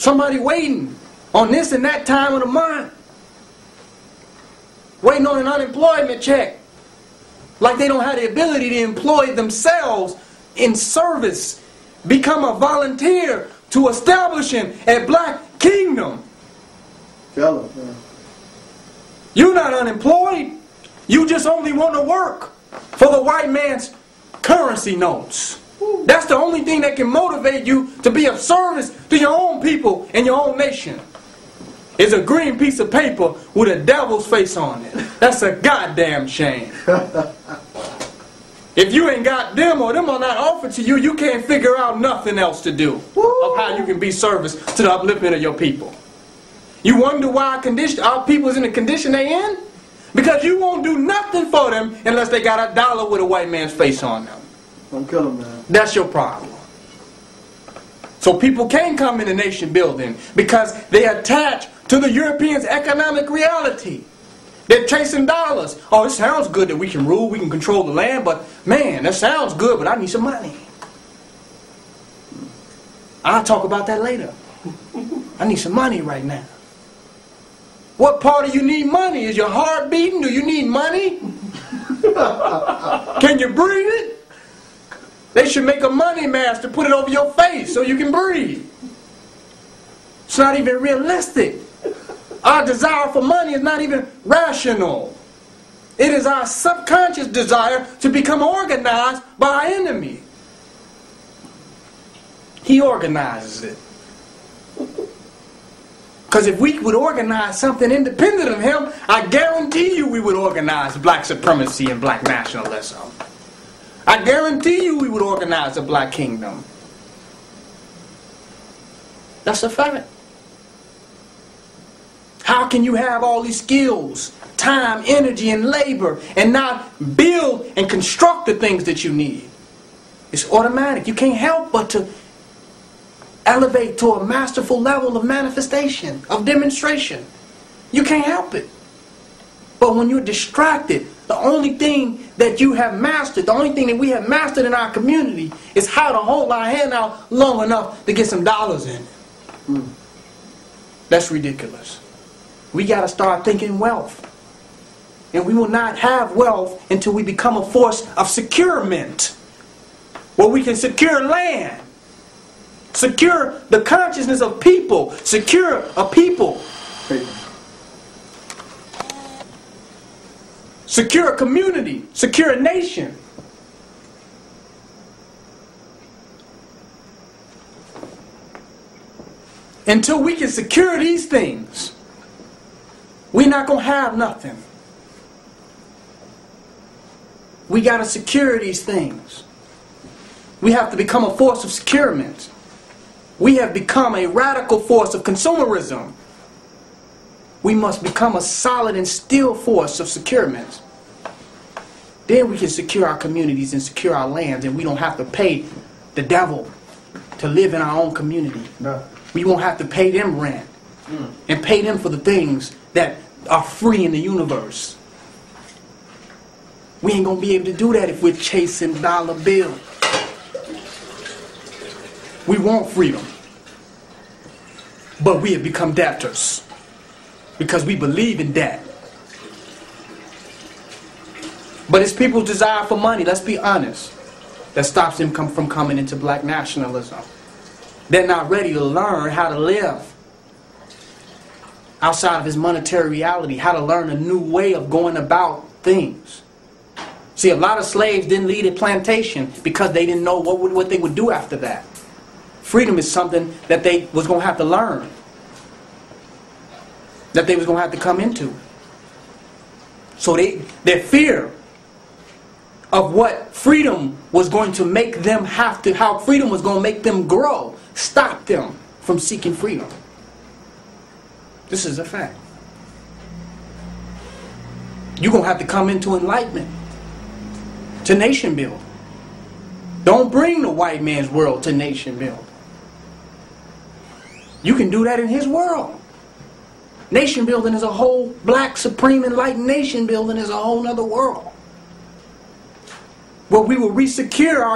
Somebody waiting on this and that time of the month. Waiting on an unemployment check. Like they don't have the ability to employ themselves in service. Become a volunteer to establishing a black kingdom. Fellow, man. You're not unemployed. You just only want to work for the white man's currency notes. That's the only thing that can motivate you to be of service to your own people and your own nation. Is a green piece of paper with a devil's face on it. That's a goddamn shame. If you ain't got them or them are not offered to you, you can't figure out nothing else to do of how you can be service to the upliftment of your people. You wonder why our people's in the condition they in? Because you won't do nothing for them unless they got a dollar with a white man's face on them. Don't kill them, man. That's your problem. So people can't come into nation building because they attach to the Europeans' economic reality. They're chasing dollars. Oh, it sounds good that we can rule, we can control the land, but man, that sounds good, but I need some money. I'll talk about that later. I need some money right now. What part of you need money? Is your heart beating? Do you need money? Can you breathe it? They should make a money mask to put it over your face so you can breathe. It's not even realistic. Our desire for money is not even rational. It is our subconscious desire to become organized by our enemy. He organizes it. Because if we would organize something independent of him, I guarantee you we would organize black supremacy and black nationalism. I guarantee you we would organize a black kingdom. That's a fact. How can you have all these skills, time, energy, and labor and not build and construct the things that you need? It's automatic. You can't help but to elevate to a masterful level of manifestation, of demonstration. You can't help it. But when you're distracted, the only thing that you have mastered, the only thing that we have mastered in our community is how to hold our hand out long enough to get some dollars in it. That's ridiculous. We got to start thinking wealth. And we will not have wealth until we become a force of securement. Where we can secure land. Secure the consciousness of people. Secure a people. Secure a community. Secure a nation. Until we can secure these things, we're not going to have nothing. We got to secure these things. We have to become a force of securement. We have become a radical force of consumerism. We must become a solid and still force of securement. Then we can secure our communities and secure our lands, and we don't have to pay the devil to live in our own community. No. We won't have to pay them rent and pay them for the things that are free in the universe. We ain't going to be able to do that if we're chasing dollar bills. We want freedom. But we have become debtors because we believe in debt. But it's people's desire for money, let's be honest, that stops them from coming into black nationalism. They're not ready to learn how to live outside of his monetary reality, how to learn a new way of going about things. See, a lot of slaves didn't lead a plantation because they didn't know what they would do after that. Freedom is something that they was going to have to learn, that they was going to have to come into. So their fear of what freedom was going to make them have to, how freedom was going to make them grow, stopped them from seeking freedom. This is a fact. You're going to have to come into enlightenment to nation build. Don't bring the white man's world to nation build. You can do that in his world. Nation building is a whole black supreme enlightened nation building is a whole other world. Where we will re-secure our